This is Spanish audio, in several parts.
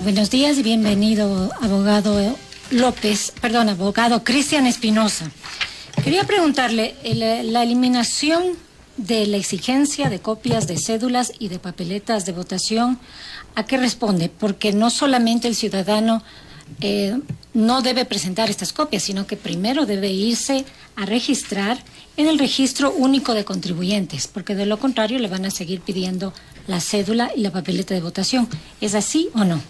Buenos días y bienvenido, abogado Cristian Espinosa. Quería preguntarle, la eliminación de la exigencia de copias de cédulas y de papeletas de votación, ¿a qué responde? Porque no solamente el ciudadano no debe presentar estas copias, sino que primero debe irse a registrar en el registro único de contribuyentes, porque de lo contrario le van a seguir pidiendo la cédula y la papeleta de votación. ¿Es así o no?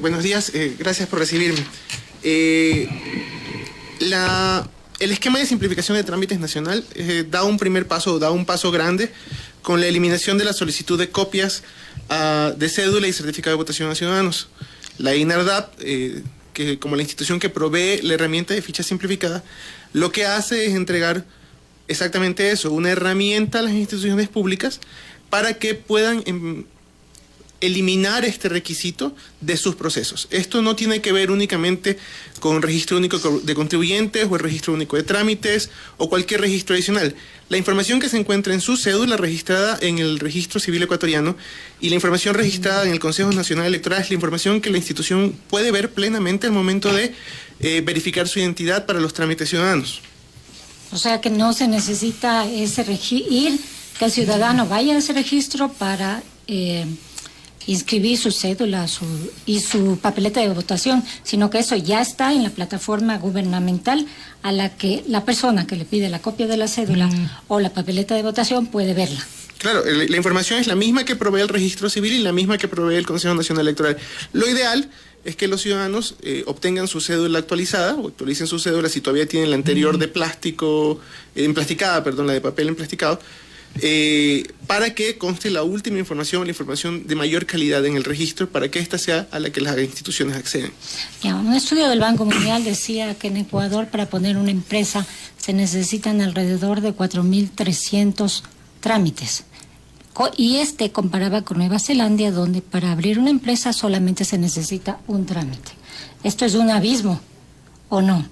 Buenos días, gracias por recibirme. El esquema de simplificación de trámites nacional da un primer paso, da un paso grande con la eliminación de la solicitud de copias de cédula y certificado de votación a ciudadanos. La INARDAP, que como la institución que provee la herramienta de ficha simplificada, lo que hace es entregar exactamente eso, una herramienta a las instituciones públicas para que puedan eliminar este requisito de sus procesos. Esto no tiene que ver únicamente con registro único de contribuyentes o el registro único de trámites o cualquier registro adicional. La información que se encuentra en su cédula registrada en el registro civil ecuatoriano y la información registrada en el Consejo Nacional Electoral es la información que la institución puede ver plenamente al momento de verificar su identidad para los trámites ciudadanos. O sea que no se necesita que el ciudadano vaya a ese registro para inscribir su cédula y su papeleta de votación, sino que eso ya está en la plataforma gubernamental a la que la persona que le pide la copia de la cédula o la papeleta de votación puede verla. Claro, la información es la misma que provee el registro civil y la misma que provee el Consejo Nacional Electoral. Lo ideal es que los ciudadanos obtengan su cédula actualizada o actualicen su cédula si todavía tienen la anterior de plástico, emplasticada, perdón, la de papel emplasticado, para que conste la última información, la información de mayor calidad en el registro, para que esta sea a la que las instituciones acceden. Ya, un estudio del Banco Mundial decía que en Ecuador para poner una empresa se necesitan alrededor de 4.300 trámites. Y comparaba con Nueva Zelanda, donde para abrir una empresa solamente se necesita un trámite. ¿Esto es un abismo o no?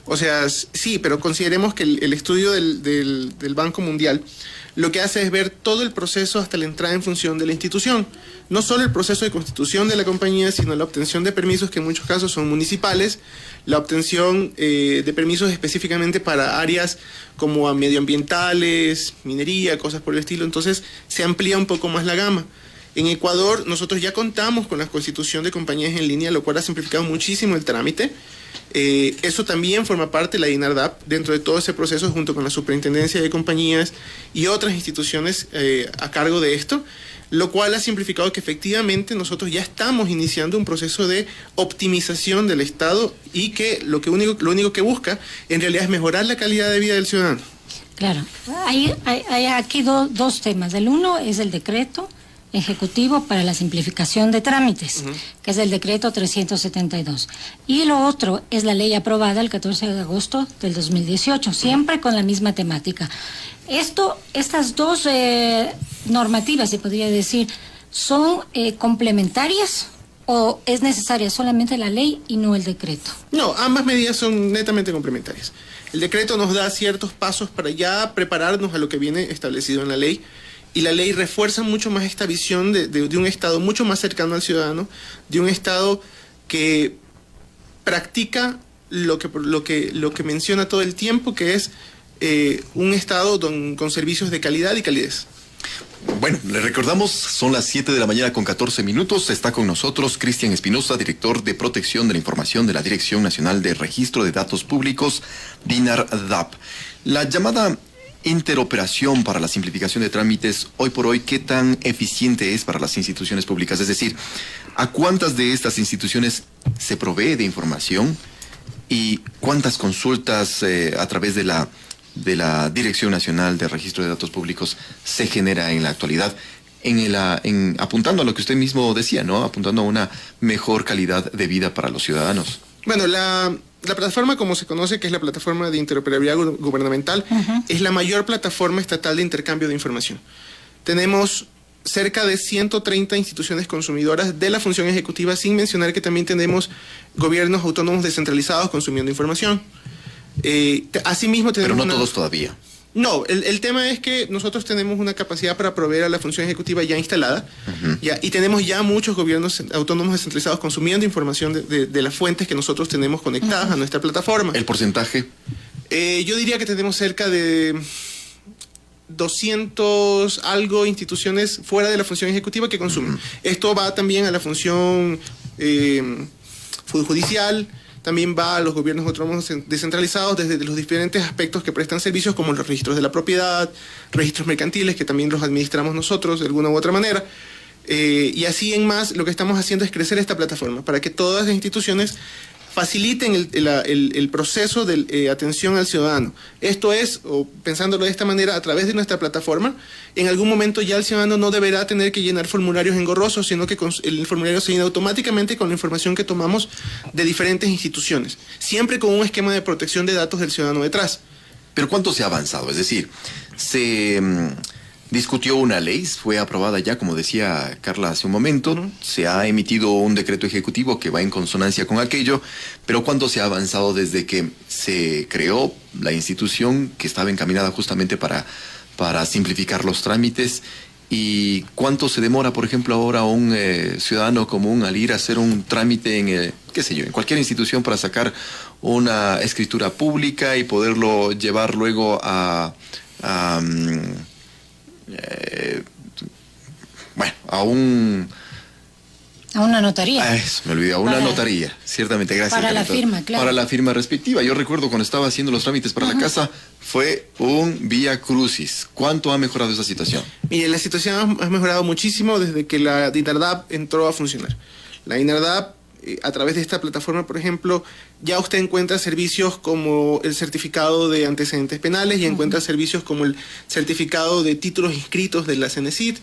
O sea, sí, pero consideremos que el estudio del Banco Mundial lo que hace es ver todo el proceso hasta la entrada en función de la institución. No solo el proceso de constitución de la compañía, sino la obtención de permisos, que en muchos casos son municipales, la obtención de permisos específicamente para áreas como medioambientales, minería, cosas por el estilo. Entonces se amplía un poco más la gama. En Ecuador nosotros ya contamos con la constitución de compañías en línea, lo cual ha simplificado muchísimo el trámite. Eso también forma parte de la INARDAP dentro de todo ese proceso, junto con la Superintendencia de Compañías y otras instituciones a cargo de esto, lo cual ha simplificado que efectivamente nosotros ya estamos iniciando un proceso de optimización del Estado y que lo único que busca en realidad es mejorar la calidad de vida del ciudadano. Claro, hay aquí dos temas. El uno es el decreto ejecutivo para la simplificación de trámites, que es el decreto 372. Y lo otro es la ley aprobada el 14 de agosto del 2018, siempre con la misma temática. Estas dos normativas, se podría decir, ¿son complementarias o es necesaria solamente la ley y no el decreto? No, ambas medidas son netamente complementarias. El decreto nos da ciertos pasos para ya prepararnos a lo que viene establecido en la ley, y la ley refuerza mucho más esta visión de un Estado mucho más cercano al ciudadano, de un Estado que practica lo que menciona todo el tiempo, que es un Estado con servicios de calidad y calidez. Bueno, le recordamos, son las 7 de la mañana con 14 minutos. Está con nosotros Cristian Espinosa, director de Protección de la Información de la Dirección Nacional de Registro de Datos Públicos, DINARDAP. La llamada interoperación para la simplificación de trámites, hoy por hoy, ¿qué tan eficiente es para las instituciones públicas? Es decir, ¿a cuántas de estas instituciones se provee de información y cuántas consultas a través de la Dirección Nacional de Registro de Datos Públicos se genera en la actualidad? Apuntando a lo que usted mismo decía, ¿no? Apuntando a una mejor calidad de vida para los ciudadanos. Bueno, la plataforma, como se conoce, que es la plataforma de interoperabilidad gubernamental, es la mayor plataforma estatal de intercambio de información. Tenemos cerca de 130 instituciones consumidoras de la función ejecutiva, sin mencionar que también tenemos gobiernos autónomos descentralizados consumiendo información. Asimismo tenemos Pero no todos todavía. No, el tema es que nosotros tenemos una capacidad para proveer a la función ejecutiva ya instalada, ya, y tenemos ya muchos gobiernos autónomos descentralizados consumiendo información de las fuentes que nosotros tenemos conectadas a nuestra plataforma. ¿El porcentaje? Yo diría que tenemos cerca de 200 algo instituciones fuera de la función ejecutiva que consumen. Esto va también a la función judicial, también va a los gobiernos autónomos descentralizados desde los diferentes aspectos que prestan servicios, como los registros de la propiedad, registros mercantiles, que también los administramos nosotros de alguna u otra manera. Y así en más, lo que estamos haciendo es crecer esta plataforma para que todas las instituciones faciliten el proceso de atención al ciudadano. Esto es, o pensándolo de esta manera, a través de nuestra plataforma, en algún momento ya el ciudadano no deberá tener que llenar formularios engorrosos, sino que el formulario se llena automáticamente con la información que tomamos de diferentes instituciones, siempre con un esquema de protección de datos del ciudadano detrás. ¿Pero cuánto se ha avanzado? Es decir, se discutió una ley, fue aprobada ya, como decía Carla hace un momento, se ha emitido un decreto ejecutivo que va en consonancia con aquello, pero ¿cuánto se ha avanzado desde que se creó la institución que estaba encaminada justamente para simplificar los trámites? ¿Y cuánto se demora, por ejemplo, ahora un ciudadano común al ir a hacer un trámite en, qué sé yo, en cualquier institución para sacar una escritura pública y poderlo llevar luego a una notaría. Me olvidé, a una notaría, ciertamente, gracias. Para la firma, claro. Para la firma respectiva. Yo recuerdo cuando estaba haciendo los trámites para la casa, fue un vía crucis. ¿Cuánto ha mejorado esa situación? Mire, la situación ha mejorado muchísimo desde que la INARDAP entró a funcionar. La INARDAP, a través de esta plataforma, por ejemplo, ya usted encuentra servicios como el certificado de antecedentes penales, y encuentra servicios como el certificado de títulos inscritos de la CENESID.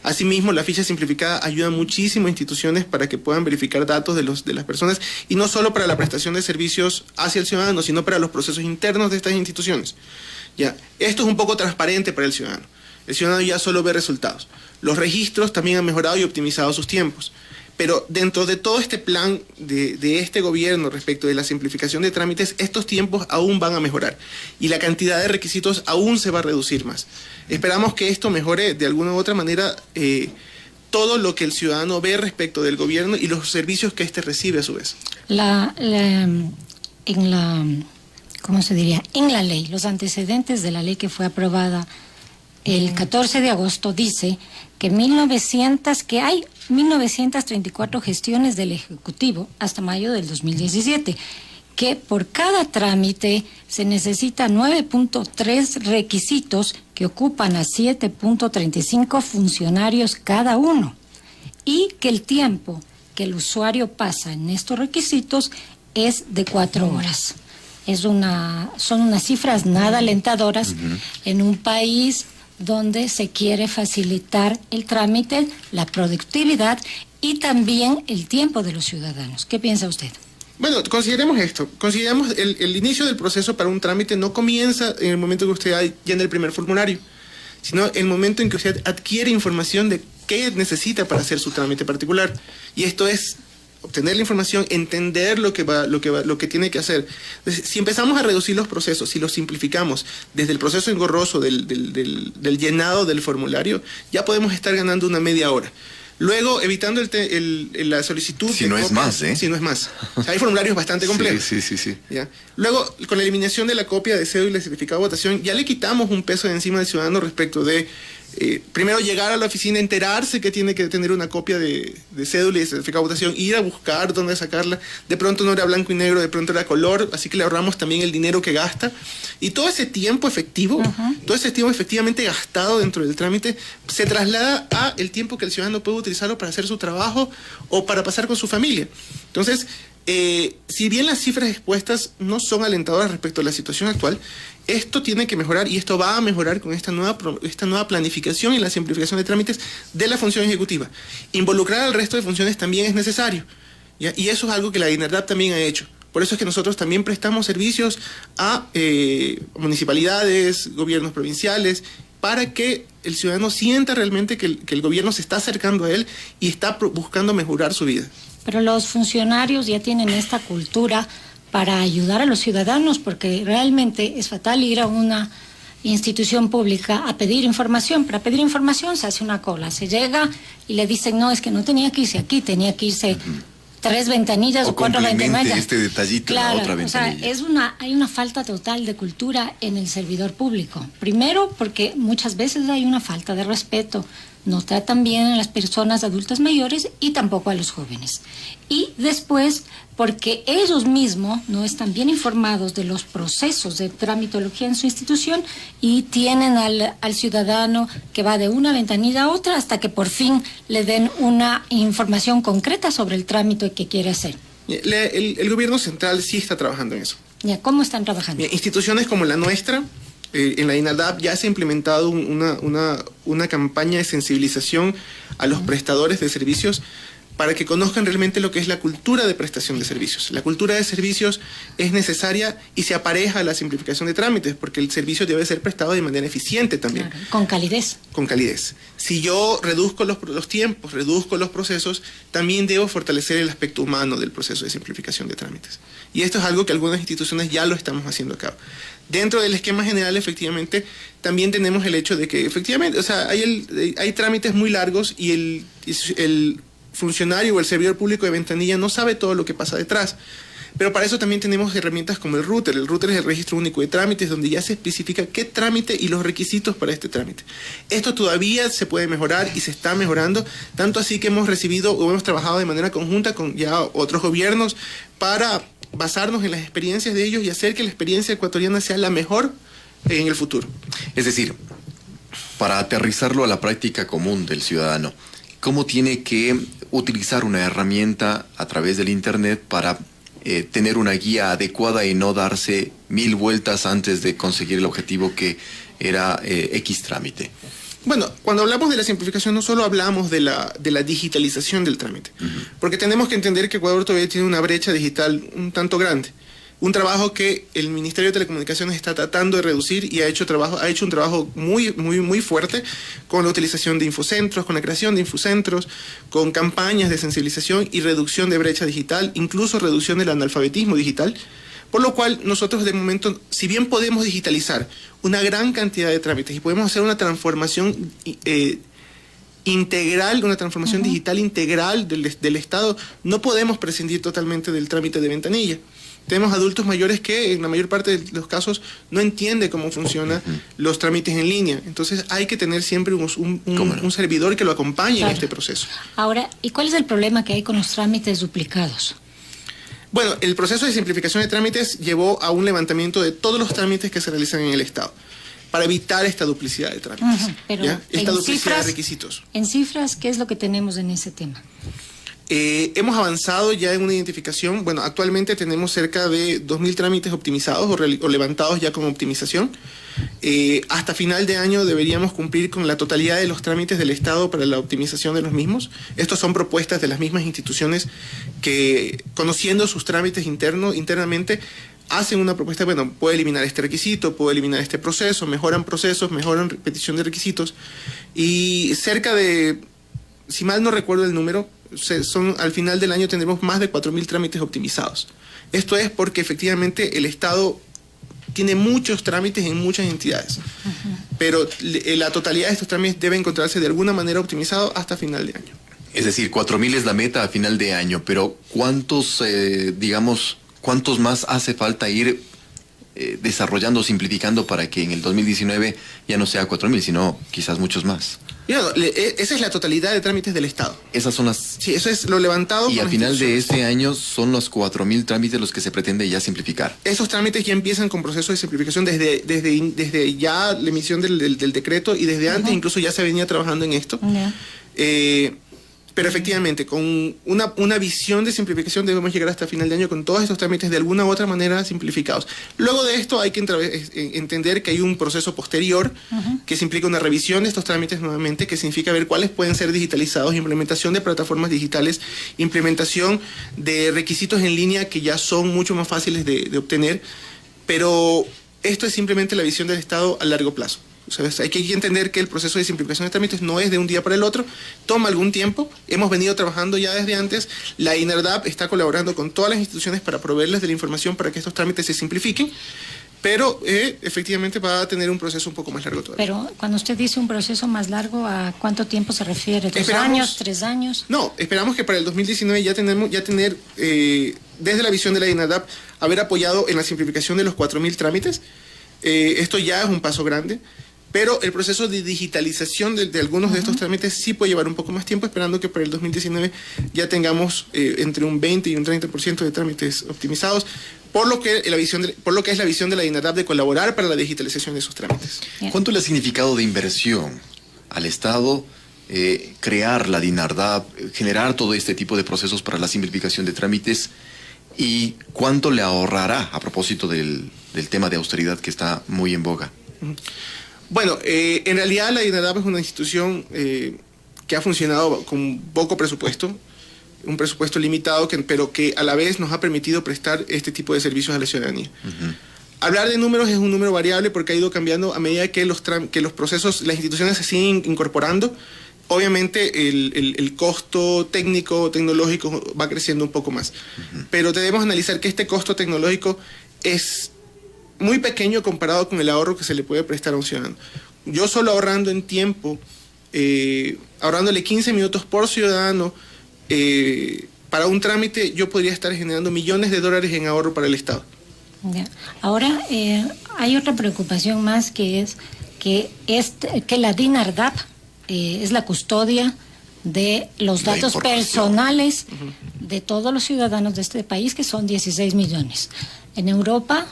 Asimismo, la ficha simplificada ayuda muchísimo a instituciones para que puedan verificar datos de las personas, y no solo para la prestación de servicios hacia el ciudadano, sino para los procesos internos de estas instituciones. Ya, esto es un poco transparente para el ciudadano. El ciudadano ya solo ve resultados. Los registros también han mejorado y optimizado sus tiempos. Pero dentro de todo este plan de este gobierno respecto de la simplificación de trámites, estos tiempos aún van a mejorar y la cantidad de requisitos aún se va a reducir más. Esperamos que esto mejore de alguna u otra manera todo lo que el ciudadano ve respecto del gobierno y los servicios que éste recibe a su vez. ¿Cómo se diría? En la ley, los antecedentes de la ley que fue aprobada el 14 de agosto dice que hay 1934 gestiones del Ejecutivo hasta mayo del 2017, que por cada trámite se necesita 9.3 requisitos que ocupan a 7.35 funcionarios cada uno, y que el tiempo que el usuario pasa en estos requisitos es de 4 horas. Son unas cifras nada alentadoras en un país donde se quiere facilitar el trámite, la productividad y también el tiempo de los ciudadanos. ¿Qué piensa usted? Bueno, consideremos esto. Consideremos el inicio del proceso para un trámite no comienza en el momento que usted llena el primer formulario, sino el momento en que usted adquiere información de qué necesita para hacer su trámite particular. Y esto es obtener la información, entender lo que tiene que hacer. Entonces, si empezamos a reducir los procesos, si los simplificamos desde el proceso engorroso del llenado del formulario, ya podemos estar ganando una media hora. Luego, evitando la solicitud... Si no es más, ¿eh? Si no es más. O sea, hay formularios bastante complejos. Sí. ¿Ya? Luego, con la eliminación de la copia de cédula y certificado de votación, ya le quitamos un peso de encima del ciudadano respecto de... primero llegar a la oficina, enterarse que tiene que tener una copia de cédula y certificado de votación, ir a buscar dónde sacarla. De pronto no era blanco y negro, de pronto era color, así que le ahorramos también el dinero que gasta. Y todo ese tiempo efectivo, todo ese tiempo efectivamente gastado dentro del trámite, se traslada a el tiempo que el ciudadano puede utilizarlo para hacer su trabajo o para pasar con su familia. Entonces, si bien las cifras expuestas no son alentadoras respecto a la situación actual, esto tiene que mejorar, y esto va a mejorar con esta nueva planificación y la simplificación de trámites de la función ejecutiva. Involucrar al resto de funciones también es necesario, ¿ya? Y eso es algo que la INARDAP también ha hecho. Por eso es que nosotros también prestamos servicios a municipalidades, gobiernos provinciales, para que el ciudadano sienta realmente que el gobierno se está acercando a él y está buscando mejorar su vida. Pero los funcionarios ya tienen esta cultura para ayudar a los ciudadanos, porque realmente es fatal ir a una institución pública a pedir información. Para pedir información se hace una cola, se llega y le dicen, no, es que no tenía que irse aquí, tenía que irse 3 ventanillas o 4 ventanillas. Este detallito en claro, la otra ventanilla. O sea, hay una falta total de cultura en el servidor público. Primero, porque muchas veces hay una falta de respeto. No tratan bien a las personas adultas mayores y tampoco a los jóvenes. Y después, porque ellos mismos no están bien informados de los procesos de tramitología en su institución y tienen al ciudadano que va de una ventanilla a otra hasta que por fin le den una información concreta sobre el trámite que quiere hacer. El gobierno central sí está trabajando en eso. Ya, ¿cómo están trabajando? Instituciones como la nuestra, en la INADAP ya se ha implementado una campaña de sensibilización a los prestadores de servicios para que conozcan realmente lo que es la cultura de prestación de servicios. La cultura de servicios es necesaria y se apareja a la simplificación de trámites, porque el servicio debe ser prestado de manera eficiente también. Claro, con calidez. Con calidez. Si yo reduzco los tiempos, reduzco los procesos, también debo fortalecer el aspecto humano del proceso de simplificación de trámites. Y esto es algo que algunas instituciones ya lo estamos haciendo a cabo. Dentro del esquema general, efectivamente, también tenemos el hecho de que, efectivamente, o sea, hay trámites muy largos y el funcionario o el servidor público de ventanilla no sabe todo lo que pasa detrás. Pero para eso también tenemos herramientas como el router. El router es el registro único de trámites, donde ya se especifica qué trámite y los requisitos para este trámite. Esto todavía se puede mejorar y se está mejorando, tanto así que hemos recibido o hemos trabajado de manera conjunta con ya otros gobiernos para basarnos en las experiencias de ellos y hacer que la experiencia ecuatoriana sea la mejor en el futuro. Es decir, para aterrizarlo a la práctica común del ciudadano, ¿cómo tiene que utilizar una herramienta a través del Internet para tener una guía adecuada y no darse 1000 vueltas antes de conseguir el objetivo que era X trámite? Bueno, cuando hablamos de la simplificación no solo hablamos de la digitalización del trámite, porque tenemos que entender que Ecuador todavía tiene una brecha digital un tanto grande. Un trabajo que el Ministerio de Telecomunicaciones está tratando de reducir y ha hecho un trabajo muy fuerte con la utilización de infocentros, con la creación de infocentros, con campañas de sensibilización y reducción de brecha digital, incluso reducción del analfabetismo digital. Por lo cual nosotros de momento, si bien podemos digitalizar una gran cantidad de trámites y podemos hacer una transformación integral, una transformación digital integral del Estado, no podemos prescindir totalmente del trámite de ventanilla. Tenemos adultos mayores que en la mayor parte de los casos no entienden cómo funcionan los trámites en línea. Entonces hay que tener siempre un servidor que lo acompañe en este proceso. Ahora, ¿y cuál es el problema que hay con los trámites duplicados? Bueno, el proceso de simplificación de trámites llevó a un levantamiento de todos los trámites que se realizan en el Estado, para evitar esta duplicidad de trámites, pero esta duplicidad de requisitos. En cifras, ¿qué es lo que tenemos en ese tema? Hemos avanzado ya en una identificación. Bueno, actualmente tenemos cerca de 2000 trámites optimizados o levantados ya con optimización. Hasta final de año deberíamos cumplir con la totalidad de los trámites del Estado para la optimización de los mismos. Estos son propuestas de las mismas instituciones que, conociendo sus trámites internamente, hacen una propuesta, bueno, puedo eliminar este requisito, puedo eliminar este proceso, mejoran procesos, mejoran repetición de requisitos. Y cerca de, si mal no recuerdo el número, al final del año tendremos más de 4000 trámites optimizados. Esto es porque efectivamente el Estado tiene muchos trámites en muchas entidades, pero la totalidad de estos trámites debe encontrarse de alguna manera optimizado hasta final de año. Es decir, 4000 es la meta a final de año, pero ¿cuántos más hace falta ir desarrollando, simplificando para que en el 2019 ya no sea 4000, sino quizás muchos más? Esa es la totalidad de trámites del Estado. Esas son las... Sí, eso es lo levantado. Y al final de este año son los 4000 trámites los que se pretende ya simplificar. Esos trámites ya empiezan con procesos de simplificación desde ya la emisión del decreto y desde antes incluso ya se venía trabajando en esto. Pero efectivamente, con una visión de simplificación debemos llegar hasta final de año con todos estos trámites de alguna u otra manera simplificados. Luego de esto hay que entender que hay un proceso posterior que se implica una revisión de estos trámites nuevamente, que significa ver cuáles pueden ser digitalizados, implementación de plataformas digitales, implementación de requisitos en línea que ya son mucho más fáciles de obtener, pero esto es simplemente la visión del Estado a largo plazo. O sea, hay que entender que el proceso de simplificación de trámites no es de un día para el otro, toma algún tiempo. Hemos venido trabajando ya desde antes. La INADAP está colaborando con todas las instituciones para proveerles de la información para que estos trámites se simplifiquen. pero efectivamente va a tener un proceso un poco más largo todavía. Pero cuando usted dice un proceso más largo, ¿a cuánto tiempo se refiere? ¿2 años, 3 años? No, esperamos que para el 2019 ya tener desde la visión de la DINARDAP haber apoyado en la simplificación de los 4.000 trámites. Esto ya es un paso grande, pero el proceso de digitalización de algunos de estos trámites sí puede llevar un poco más tiempo, esperando que para el 2019 ya tengamos entre un 20 y un 30% de trámites optimizados, por lo que es la visión de la DINARDAP de colaborar para la digitalización de esos trámites. ¿Cuánto le ha significado de inversión al Estado crear la DINARDAP, generar todo este tipo de procesos para la simplificación de trámites? ¿Y cuánto le ahorrará a propósito del tema de austeridad que está muy en boga? Bueno, en realidad la DINARDAP es una institución que ha funcionado con poco presupuesto, un presupuesto limitado, pero que a la vez nos ha permitido prestar este tipo de servicios a la ciudadanía. Hablar de números es un número variable porque ha ido cambiando a medida que los procesos, las instituciones se siguen incorporando. Obviamente el costo técnico, tecnológico va creciendo un poco más, pero debemos analizar que este costo tecnológico es muy pequeño comparado con el ahorro que se le puede prestar a un ciudadano. Yo solo ahorrando en tiempo, ahorrándole 15 minutos por ciudadano para un trámite, yo podría estar generando millones de dólares en ahorro para el Estado. Ya. Ahora, hay otra preocupación más, que es que la DINARDAP es la custodia de los datos personales de todos los ciudadanos de este país, que son 16 millones. En Europa,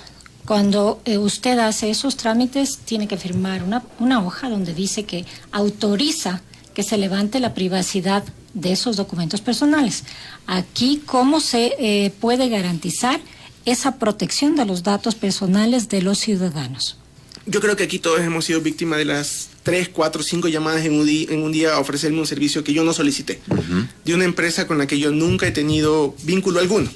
cuando usted hace esos trámites, tiene que firmar una hoja donde dice que autoriza que se levante la privacidad de esos documentos personales. Aquí, ¿cómo se puede garantizar esa protección de los datos personales de los ciudadanos? Yo creo que aquí todos hemos sido víctimas de las 3, 4, 5 llamadas en un día a ofrecerme un servicio que yo no solicité, de una empresa con la que yo nunca he tenido vínculo alguno.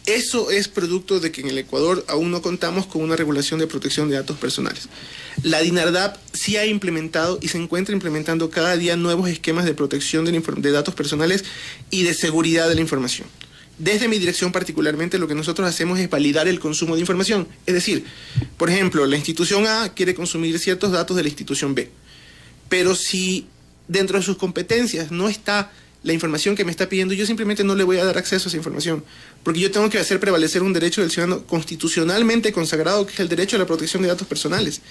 Eso es producto de que en el Ecuador aún no contamos con una regulación de protección de datos personales. La DINARDAP sí ha implementado y se encuentra implementando cada día nuevos esquemas de protección de datos personales y de seguridad de la información. Desde mi dirección particularmente, lo que nosotros hacemos es validar el consumo de información. Es decir, por ejemplo, la institución A quiere consumir ciertos datos de la institución B, pero si dentro de sus competencias no está la información que me está pidiendo, yo simplemente no le voy a dar acceso a esa información, porque yo tengo que hacer prevalecer un derecho del ciudadano constitucionalmente consagrado, que es el derecho a la protección de datos personales.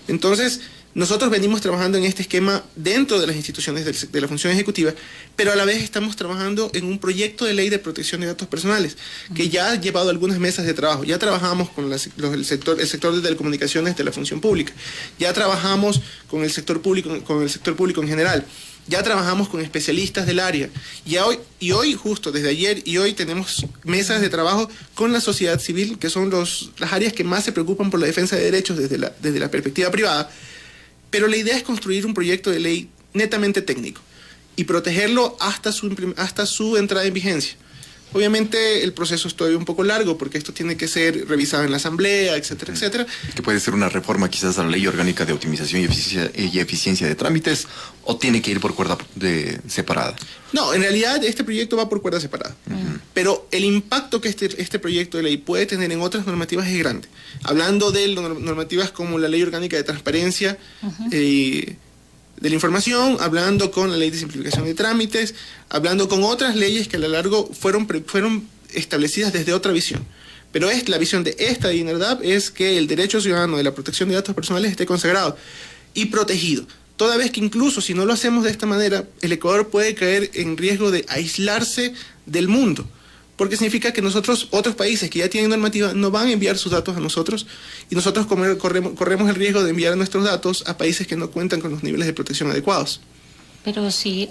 Entonces, nosotros venimos trabajando en este esquema dentro de las instituciones de la función ejecutiva, pero a la vez estamos trabajando en un proyecto de ley de protección de datos personales, que ya ha llevado algunas mesas de trabajo. Ya trabajamos con el sector de telecomunicaciones de la función pública, ya trabajamos con el sector público en general, ya trabajamos con especialistas del área, y hoy justo desde ayer y hoy tenemos mesas de trabajo con la sociedad civil, que son las áreas que más se preocupan por la defensa de derechos desde la perspectiva privada. Pero la idea es construir un proyecto de ley netamente técnico y protegerlo hasta su entrada en vigencia. Obviamente el proceso es todavía un poco largo porque esto tiene que ser revisado en la asamblea, etcétera, etcétera. ¿Que puede ser una reforma quizás a la Ley Orgánica de Optimización y Eficiencia de Trámites, o tiene que ir por cuerda separada? No, en realidad este proyecto va por cuerda separada. Pero el impacto que este proyecto de ley puede tener en otras normativas es grande. Hablando de normativas como la Ley Orgánica de Transparencia de la Información, hablando con la Ley de Simplificación de Trámites, hablando con otras leyes que a lo largo fueron establecidas desde otra visión. Pero la visión de esta DINARDAP es que el derecho ciudadano de la protección de datos personales esté consagrado y protegido. Toda vez que incluso si no lo hacemos de esta manera, el Ecuador puede caer en riesgo de aislarse del mundo, porque significa que otros países que ya tienen normativa, no van a enviar sus datos a nosotros, y nosotros corremos el riesgo de enviar nuestros datos a países que no cuentan con los niveles de protección adecuados. Pero si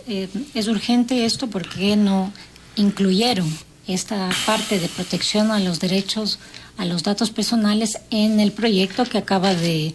es urgente esto, ¿por qué no incluyeron esta parte de protección a los derechos, a los datos personales en el proyecto que acaba de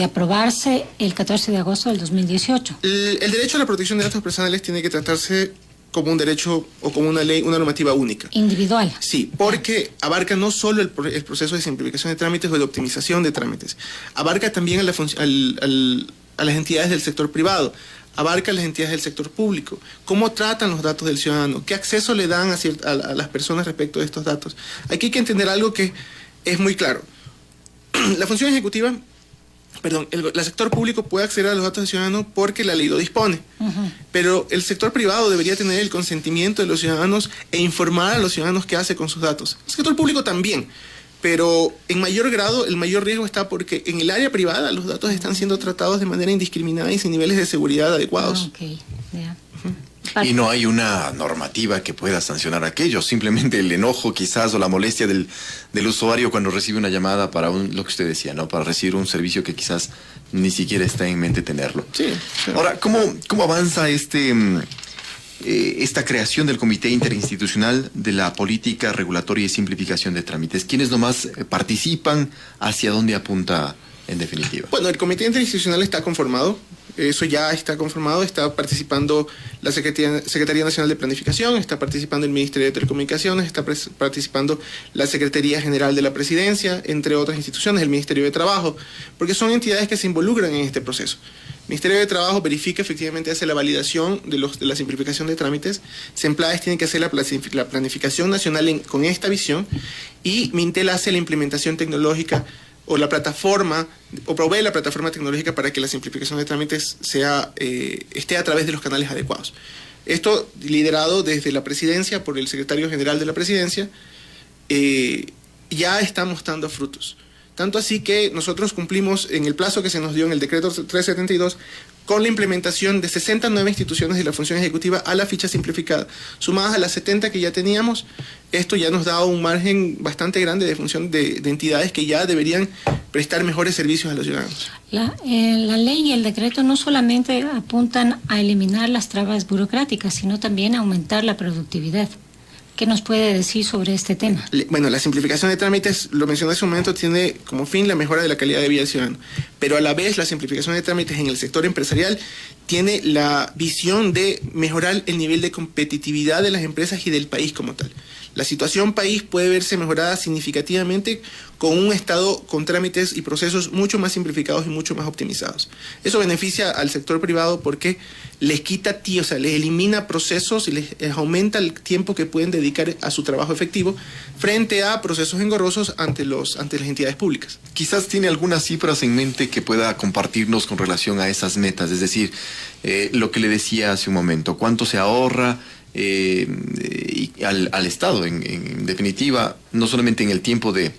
aprobarse el 14 de agosto del 2018? El derecho a la protección de datos personales tiene que tratarse como un derecho o como una ley, una normativa única. Individual. Sí, porque abarca no solo el proceso de simplificación de trámites o de optimización de trámites, abarca también a las entidades del sector privado, abarca a las entidades del sector público, cómo tratan los datos del ciudadano, qué acceso le dan a las personas respecto de estos datos. Aquí hay que entender algo que es muy claro. la función ejecutiva, el sector público puede acceder a los datos del ciudadano porque la ley lo dispone. Pero el sector privado debería tener el consentimiento de los ciudadanos e informar a los ciudadanos qué hace con sus datos. El sector público también, pero en mayor grado el mayor riesgo está porque en el área privada los datos están siendo tratados de manera indiscriminada y sin niveles de seguridad adecuados. Y no hay una normativa que pueda sancionar aquello, simplemente el enojo quizás o la molestia del usuario cuando recibe una llamada para lo que usted decía, ¿no? Para recibir un servicio que quizás ni siquiera está en mente tenerlo. Sí. Ahora, ¿cómo avanza esta creación del Comité Interinstitucional de la Política Regulatoria y Simplificación de Trámites? ¿Quiénes nomás participan? ¿Hacia dónde apunta en definitiva? Bueno, el Comité Interinstitucional está conformado. Eso ya está conformado, está participando la Secretaría Nacional de Planificación, está participando el Ministerio de Telecomunicaciones, está participando la Secretaría General de la Presidencia, entre otras instituciones, el Ministerio de Trabajo, porque son entidades que se involucran en este proceso. El Ministerio de Trabajo verifica, efectivamente, hace la validación de la simplificación de trámites, SEMPLAES tiene que hacer la planificación nacional con esta visión, y Mintel hace la implementación tecnológica o la plataforma, o provee la plataforma tecnológica para que la simplificación de trámites esté a través de los canales adecuados. Esto liderado desde la Presidencia por el Secretario General de la Presidencia, ya está mostrando frutos. Tanto así que nosotros cumplimos en el plazo que se nos dio en el decreto 372 con la implementación de 69 instituciones de la función ejecutiva a la ficha simplificada. Sumadas a las 70 que ya teníamos, esto ya nos da un margen bastante grande de función de entidades que ya deberían prestar mejores servicios a los ciudadanos. La ley y el decreto no solamente apuntan a eliminar las trabas burocráticas, sino también a aumentar la productividad. ¿Qué nos puede decir sobre este tema? Bueno, la simplificación de trámites, lo mencioné hace un momento, tiene como fin la mejora de la calidad de vida del ciudadano. Pero a la vez, la simplificación de trámites en el sector empresarial tiene la visión de mejorar el nivel de competitividad de las empresas y del país como tal. La situación país puede verse mejorada significativamente con un Estado con trámites y procesos mucho más simplificados y mucho más optimizados. Eso beneficia al sector privado porque les quita, o sea, les elimina procesos y les aumenta el tiempo que pueden dedicar a su trabajo efectivo frente a procesos engorrosos ante las entidades públicas. Quizás tiene algunas cifras en mente que pueda compartirnos con relación a esas metas, es decir, lo que le decía hace un momento, cuánto se ahorra al Estado, en definitiva, no solamente en el tiempo de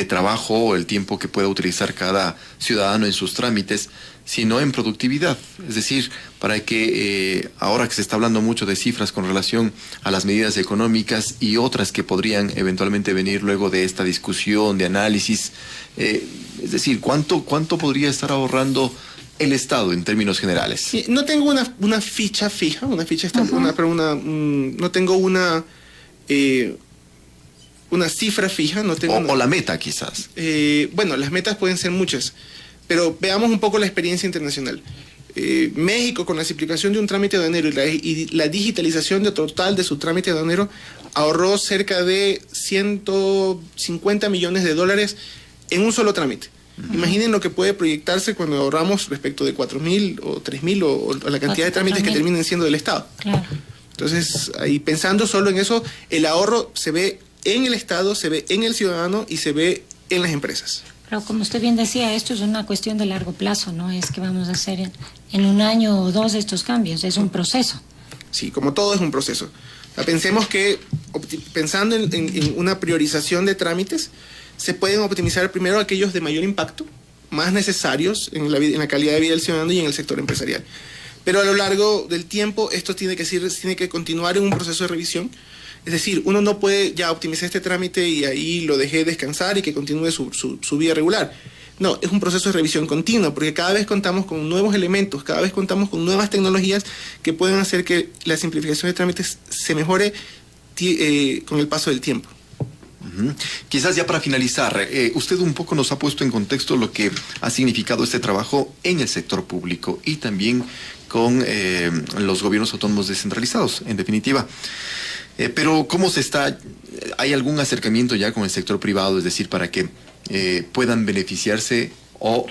trabajo o el tiempo que pueda utilizar cada ciudadano en sus trámites, sino en productividad. Es decir, para que ahora que se está hablando mucho de cifras con relación a las medidas económicas y otras que podrían eventualmente venir luego de esta discusión, de análisis, es decir, ¿cuánto podría estar ahorrando el Estado en términos generales? Sí, no tengo una ficha fija, no tengo una cifra fija, no tengo o la meta quizás. Bueno, las metas pueden ser muchas, pero veamos un poco la experiencia internacional. México, con la simplificación de un trámite aduanero y la digitalización total de su trámite aduanero, ahorró cerca de $150 millones en un solo trámite. Imaginen lo que puede proyectarse cuando ahorramos respecto de 4.000 o 3.000 o la cantidad de trámites que terminen siendo del Estado. Claro. Entonces, ahí pensando solo en eso, el ahorro se ve en el Estado, se ve en el ciudadano y se ve en las empresas. Pero como usted bien decía, esto es una cuestión de largo plazo, no es que vamos a hacer en un año o dos estos cambios, es un proceso. Sí, como todo es un proceso. O sea, pensemos que pensando en una priorización de trámites, se pueden optimizar primero aquellos de mayor impacto, más necesarios en la calidad de vida del ciudadano y en el sector empresarial. Pero a lo largo del tiempo esto tiene que continuar en un proceso de revisión. Es decir, uno no puede ya optimizar este trámite y ahí lo dejé descansar y que continúe su vida regular. No, es un proceso de revisión continua, porque cada vez contamos con nuevos elementos, cada vez contamos con nuevas tecnologías que pueden hacer que la simplificación de trámites se mejore con el paso del tiempo. Quizás ya para finalizar, usted un poco nos ha puesto en contexto lo que ha significado este trabajo en el sector público y también con los gobiernos autónomos descentralizados, en definitiva. Pero ¿cómo hay algún acercamiento ya con el sector privado, es decir, para que puedan beneficiarse o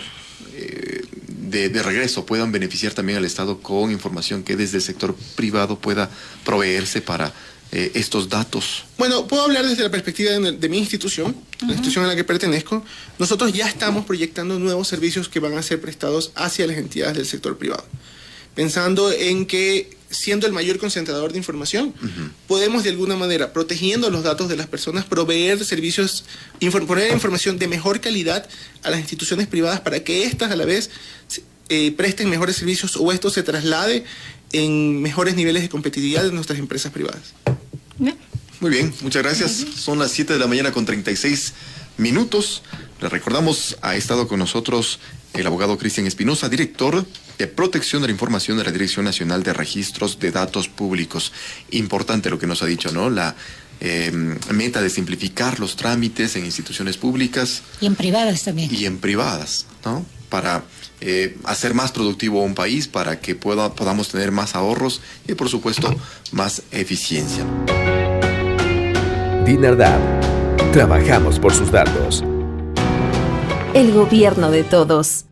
de regreso puedan beneficiar también al Estado con información que desde el sector privado pueda proveerse para estos datos? Bueno, puedo hablar desde la perspectiva de mi institución. la institución a la que pertenezco, nosotros ya estamos proyectando nuevos servicios que van a ser prestados hacia las entidades del sector privado. Pensando en que, siendo el mayor concentrador de información, podemos de alguna manera, protegiendo los datos de las personas, proveer servicios, poner información de mejor calidad a las instituciones privadas para que éstas a la vez presten mejores servicios o esto se traslade en mejores niveles de competitividad de nuestras empresas privadas. Bien. Muy bien, muchas gracias. Son las 7 de la mañana con 36 minutos. Les recordamos, ha estado con nosotros el abogado Cristian Espinosa, director de Protección de la Información de la Dirección Nacional de Registros de Datos Públicos. Importante lo que nos ha dicho, ¿no? La meta de simplificar los trámites en instituciones públicas. Y en privadas también. Y en privadas, ¿no? Para hacer más productivo un país, para que podamos tener más ahorros y, por supuesto, más eficiencia. Dinardad. Trabajamos por sus datos. El gobierno de todos.